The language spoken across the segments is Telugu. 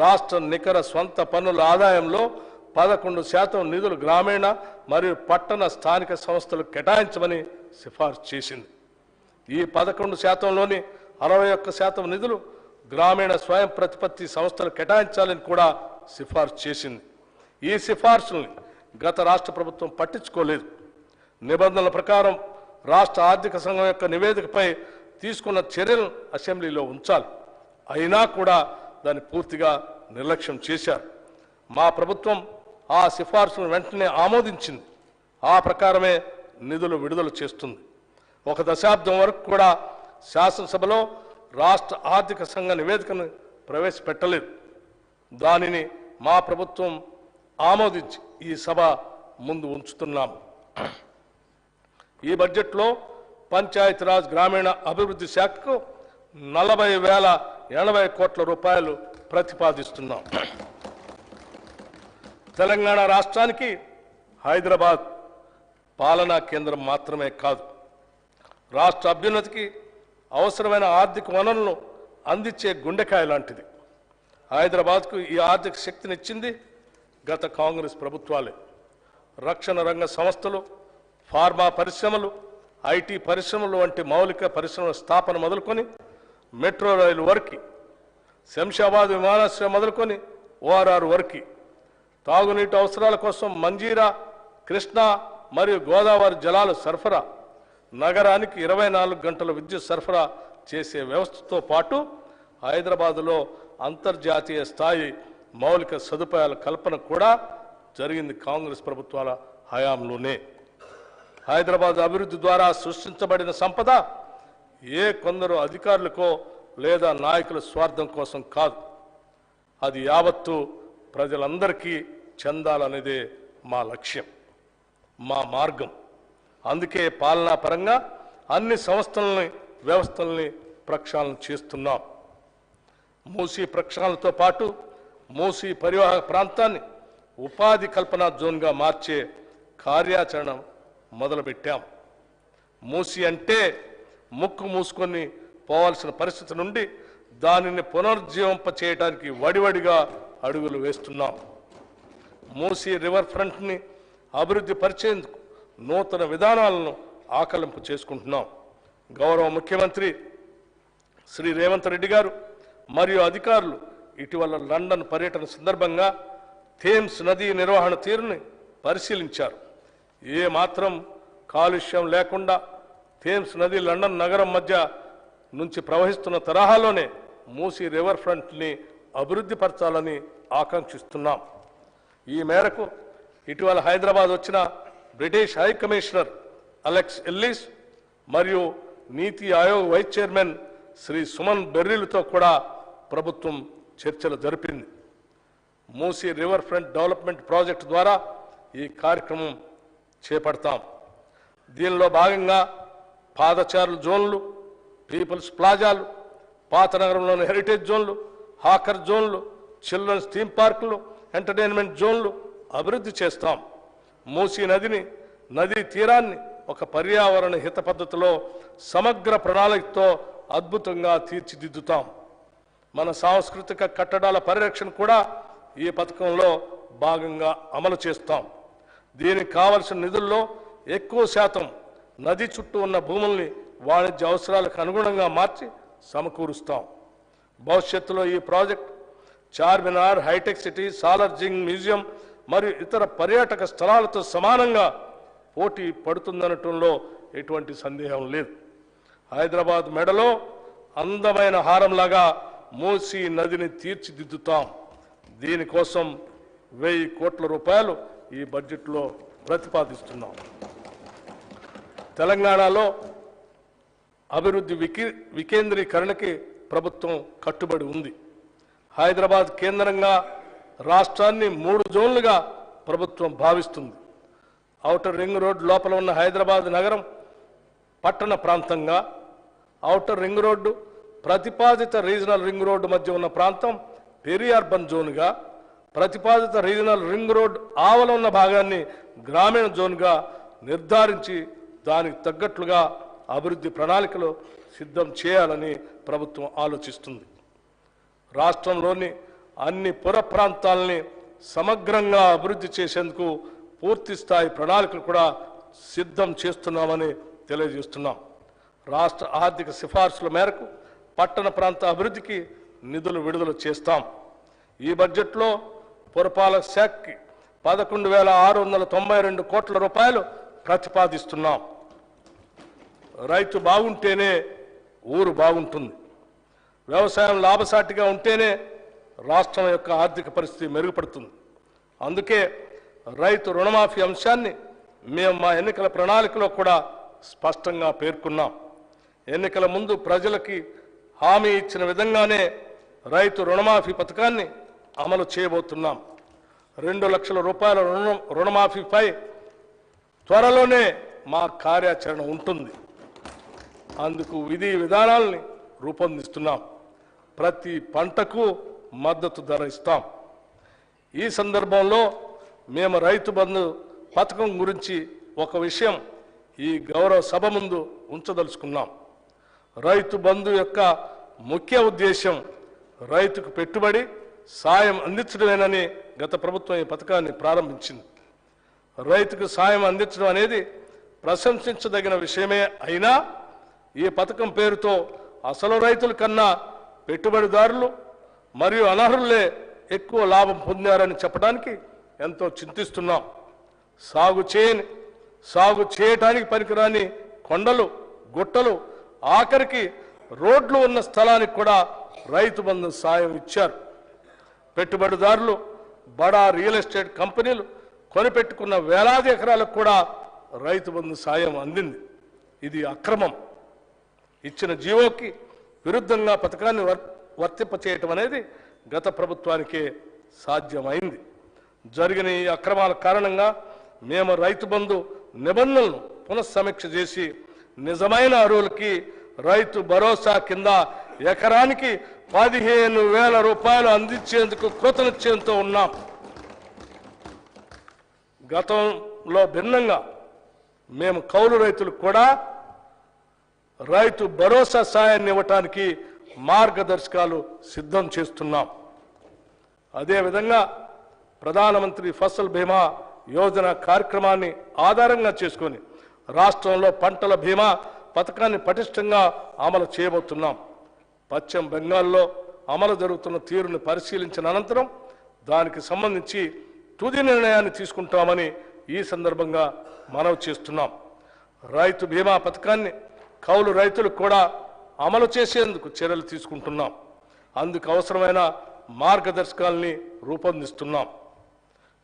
రాష్ట్ర నికర స్వంత పన్నుల ఆదాయంలో 11% నిధులు గ్రామీణ మరియు పట్టణ స్థానిక సంస్థలు కేటాయించమని సిఫార్సు చేసింది. ఈ 11%లోని 61% నిధులు గ్రామీణ స్వయం ప్రతిపత్తి సంస్థలు కేటాయించాలని కూడా సిఫార్సు చేసింది. ఈ సిఫార్సుల్ని గత రాష్ట్ర ప్రభుత్వం పట్టించుకోలేదు. నిబంధనల ప్రకారం రాష్ట్ర ఆర్థిక సంఘం యొక్క నివేదికపై తీసుకున్న చర్యలను అసెంబ్లీలో ఉంచాలి. అయినా కూడా దాన్ని పూర్తిగా నిర్లక్ష్యం చేశారు. మా ప్రభుత్వం ఆ సిఫార్సులను వెంటనే ఆమోదించింది. ఆ ప్రకారమే నిధులు విడుదల చేస్తుంది. 1 దశాబ్దం వరకు కూడా శాసనసభలో రాష్ట్ర ఆర్థిక సంఘ నివేదికను ప్రవేశపెట్టలేదు. దానిని మా ప్రభుత్వం ఆమోదించి ఈ సభ ముందు ఉంచుతున్నాము. ఈ బడ్జెట్లో పంచాయతీరాజ్ గ్రామీణ అభివృద్ధి శాఖకు 40,080 కోట్ల రూపాయలు ప్రతిపాదిస్తున్నాం. తెలంగాణ రాష్ట్రానికి హైదరాబాద్ పాలనా కేంద్రం మాత్రమే కాదు, రాష్ట్ర అభ్యున్నతికి అవసరమైన ఆర్థిక వనరులను అందించే గుండెకాయ లాంటిది. హైదరాబాద్కు ఈ ఆర్థిక శక్తినిచ్చింది గత కాంగ్రెస్ ప్రభుత్వాలే. రక్షణ రంగ సంస్థలు, ఫార్మా పరిశ్రమలు, ఐటీ పరిశ్రమలు వంటి మౌలిక పరిశ్రమల స్థాపన మొదలుకొని మెట్రో రైలు వరకు, శంషాబాద్ విమానాశ్రయం మొదలుకొని ఓఆర్ఆర్ వరకు, తాగునీటి అవసరాల కోసం మంజీరా, కృష్ణా మరియు గోదావరి జలాల సరఫరా, నగరానికి 24 గంటల విద్యుత్ సరఫరా చేసే వ్యవస్థతో పాటు హైదరాబాదులో అంతర్జాతీయ స్థాయి మౌలిక సదుపాయాల కల్పన కూడా జరిగింది కాంగ్రెస్ ప్రభుత్వాల హయాంలోనే. హైదరాబాద్ అభివృద్ధి ద్వారా సృష్టించబడిన సంపద ఏ కొందరు అధికారులకో లేదా నాయకుల స్వార్థం కోసం కాదు, అది యావత్తు ప్రజలందరికీ చెందాలనేదే మా లక్ష్యం, మా మార్గం. అందుకే పాలనా పరంగా అన్ని సంస్థలని, వ్యవస్థల్ని ప్రక్షాళన చేస్తున్నాం. మూసీ ప్రక్షాళనతో పాటు మూసీ పరివాహక ప్రాంతాన్ని ఉపాధి కల్పన జోన్గా మార్చే కార్యాచరణ మొదలుపెట్టాం. మూసీ అంటే ముక్కు మూసుకొని పోవాల్సిన పరిస్థితి నుండి దానిని పునరుజ్జీవింప చేయడానికి వడివడిగా అడుగులు వేస్తున్నాం. మూసీ రివర్ ఫ్రంట్ని అభివృద్ధి పరిచేందుకు నూతన విధానాలను ఆకలింపు చేసుకుంటున్నాం. గౌరవ ముఖ్యమంత్రి శ్రీ రేవంత్ రెడ్డి గారు మరియు అధికారులు ఇటీవల లండన్ పర్యటన సందర్భంగా థేమ్స్ నదీ నిర్వహణ తీరుని పరిశీలించారు. ఏ మాత్రం కాలుష్యం లేకుండా థేమ్స్ నది లండన్ నగరం మధ్య నుంచి ప్రవహిస్తున్న తరహాలోనే మూసీ రివర్ ఫ్రంట్ని అభివృద్ధి పరచాలని ఆకాంక్షిస్తున్నాం. ఈ మేరకు ఇటీవల హైదరాబాద్ వచ్చిన British high commissioner Alex Ellis మరియు నీతి ఆయోగ్ వైస్ చైర్మన్ శ్రీ సుమన్ బెర్రీలతో కూడా ప్రభుత్వం చర్చలు జరిపింది. Musi river front development project ద్వారా ఈ కార్యక్రమం చేపడతాం. దీనిలో భాగంగా పాదచారుల జోన్లు, పీపుల్స్ ప్లాజాలు, పాత నగరంలోని హెరిటేజ్ జోన్లు, హాకర్ జోన్లు, చిల్డ్రన్స్ థీమ్ పార్కులు, ఎంటర్టైన్మెంట్ జోన్లు అభివృద్ధి చేస్తాం. మూసీ నదీ తీరాన్ని ఒక పర్యావరణ హిత పద్ధతిలో సమగ్ర ప్రణాళికతో అద్భుతంగా తీర్చిదిద్దుతాం. మన సాంస్కృతిక కట్టడాల పరిరక్షణ కూడా ఈ పథకంలో భాగంగా అమలు చేస్తాం. దీనికి కావలసిన నిధుల్లో ఎక్కువ శాతం నది చుట్టూ ఉన్న భూముల్ని వాణిజ్య అవసరాలకు అనుగుణంగా మార్చి సమకూరుస్తాం. భవిష్యత్తులో ఈ project Charminar, hitech city, Salarjung museum మరియు ఇతర పర్యాటక స్థలాలతో సమానంగా పోటీ పడుతుందనటంలో ఎటువంటి సందేహం లేదు. హైదరాబాద్ మెడలో అందమైన హారంలాగా మూసీ నదిని తీర్చిదిద్దుతాం. దీనికోసం 1000 కోట్ల రూపాయలు ఈ బడ్జెట్లో ప్రతిపాదిస్తున్నాం. తెలంగాణలో అభివృద్ధి వికేంద్రీకరణకి ప్రభుత్వం కట్టుబడి ఉంది. హైదరాబాద్ కేంద్రంగా రాష్ట్రాన్ని 3 జోన్లుగా ప్రభుత్వం భావిస్తుంది. ఔటర్ రింగ్ రోడ్ లోపల ఉన్న హైదరాబాద్ నగరం పట్టణ ప్రాంతంగా, ఔటర్ రింగ్ రోడ్డు, ప్రతిపాదిత రీజనల్ రింగ్ రోడ్డు మధ్య ఉన్న ప్రాంతం పెరి అర్బన్ జోన్గా, ప్రతిపాదిత రీజనల్ రింగ్ రోడ్ ఆవల ఉన్న భాగాన్ని గ్రామీణ జోన్గా నిర్ధారించి దానికి తగ్గట్లుగా అభివృద్ధి ప్రణాళికలు సిద్ధం చేయాలని ప్రభుత్వం ఆలోచిస్తుంది. రాష్ట్రంలోని అన్ని పుర ప్రాంతాలని సమగ్రంగా అభివృద్ధి చేసేందుకు పూర్తి స్థాయి ప్రణాళికలు కూడా సిద్ధం చేస్తున్నామని తెలియజేస్తున్నాం. రాష్ట్ర ఆర్థిక సిఫార్సుల మేరకు పట్టణ ప్రాంత అభివృద్ధికి నిధులు విడుదల చేస్తాం. ఈ బడ్జెట్లో పురపాలక శాఖకి 11,692 కోట్ల రూపాయలు ప్రతిపాదిస్తున్నాం. రైతు బాగుంటేనే ఊరు బాగుంటుంది. వ్యవసాయం లాభసాటిగా ఉంటేనే రాష్ట్రం యొక్క ఆర్థిక పరిస్థితి మెరుగుపడుతుంది. అందుకే రైతు రుణమాఫీ అంశాన్ని మేము మా ఎన్నికల ప్రణాళికలో కూడా స్పష్టంగా పేర్కొన్నాం. ఎన్నికల ముందు ప్రజలకి హామీ ఇచ్చిన విధంగానే రైతు రుణమాఫీ పథకాన్ని అమలు చేయబోతున్నాం. 2 లక్షల రూపాయల రుణమాఫీపై త్వరలోనే మా కార్యాచరణ ఉంటుంది. అందుకు విధి విధానాల్ని రూపొందిస్తున్నాం. ప్రతి పంటకు మద్దతు ధర ఇస్తాం. ఈ సందర్భంలో మేము రైతు బంధు పథకం గురించి ఒక విషయం ఈ గౌరవ సభ ముందు ఉంచదలుచుకున్నాం. రైతు బంధు యొక్క ముఖ్య ఉద్దేశం రైతుకు పెట్టుబడి సాయం అందించడమేనని గత ప్రభుత్వం ఈ పథకాన్ని ప్రారంభించింది. రైతుకు సాయం అందించడం అనేది ప్రశంసించదగిన విషయమే అయినా ఈ పథకం పేరుతో అసలు రైతుల కన్నా పెట్టుబడిదారులు మరియు అనర్హులే ఎక్కువ లాభం పొందారని చెప్పడానికి ఎంతో చింతిస్తున్నాం. సాగు చేయటానికి పనికిరాని కొండలు, గుట్టలు, ఆఖరికి రోడ్లు ఉన్న స్థలానికి కూడా రైతు బంధు సాయం ఇచ్చారు. పెట్టుబడిదారులు, బడా రియల్ ఎస్టేట్ కంపెనీలు కొనిపెట్టుకున్న వేలాది ఎకరాలకు కూడా రైతు బంధు సాయం అందింది. ఇది అక్రమం. ఇచ్చిన జీవోకి విరుద్ధంగా పథకాన్ని వర్తింపచేయటం అనేది గత ప్రభుత్వానికే సాధ్యమైంది. జరిగిన ఈ అక్రమాల కారణంగా మేము రైతు బంధు నిబంధనలను పునఃసమీక్ష చేసి నిజమైన అర్హులకి రైతు భరోసా కింద ఎకరానికి 15,000 రూపాయలు అందించేందుకు కృతనిశ్చయంతో ఉన్నాం. గతంలో భిన్నంగా మేము కౌలు రైతులకు కూడా రైతు భరోసా సాయాన్ని ఇవ్వటానికి మార్గదర్శకాలు సిద్ధం చేస్తున్నాం. అదేవిధంగా ప్రధానమంత్రి ఫసల్ బీమా యోజన కార్యక్రమాన్ని ఆధారంగా చేసుకొని రాష్ట్రంలో పంటల బీమా పథకాన్ని పటిష్టంగా అమలు చేయబోతున్నాం. పశ్చిమ బెంగాల్లో అమలు జరుగుతున్న తీరును పరిశీలించిన అనంతరం దానికి సంబంధించి తుది నిర్ణయాన్ని తీసుకుంటామని ఈ సందర్భంగా మనవి చేస్తున్నాం. రైతు బీమా పథకాన్ని కౌలు రైతులకు కూడా అమలు చేసేందుకు చర్యలు తీసుకుంటున్నాం. అందుకు అవసరమైన మార్గదర్శకాలని రూపొందిస్తున్నాం.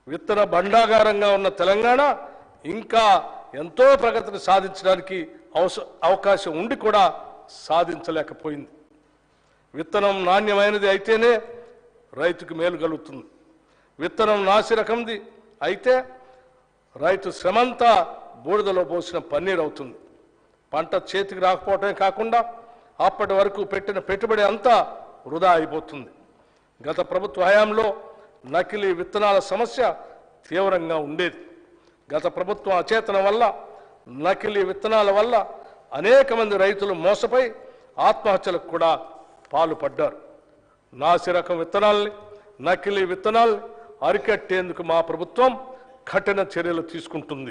విత్తన భండాగారంగా ఉన్న తెలంగాణ ఇంకా ఎంతో ప్రగతిని సాధించడానికి అవకాశం ఉండి కూడా సాధించలేకపోయింది. విత్తనం నాణ్యమైనది అయితేనే రైతుకు మేలు కలుగుతుంది. విత్తనం నాసి రకంది అయితే రైతు శ్రమంతా బూడిదలో పోసిన పన్నీరు అవుతుంది. పంట చేతికి రాకపోవటమే కాకుండా అప్పటి వరకు పెట్టిన పెట్టుబడి అంతా వృధా అయిపోతుంది. గత ప్రభుత్వ హయాంలో నకిలీ విత్తనాల సమస్య తీవ్రంగా ఉండేది. గత ప్రభుత్వం అచేతనం వల్ల, నకిలీ విత్తనాల వల్ల అనేక మంది రైతులు మోసపై ఆత్మహత్యలకు కూడా పాల్పడ్డారు. నాసి రకం విత్తనాల్ని, నకిలీ విత్తనాల్ని అరికట్టేందుకు మా ప్రభుత్వం కఠిన చర్యలు తీసుకుంటుంది.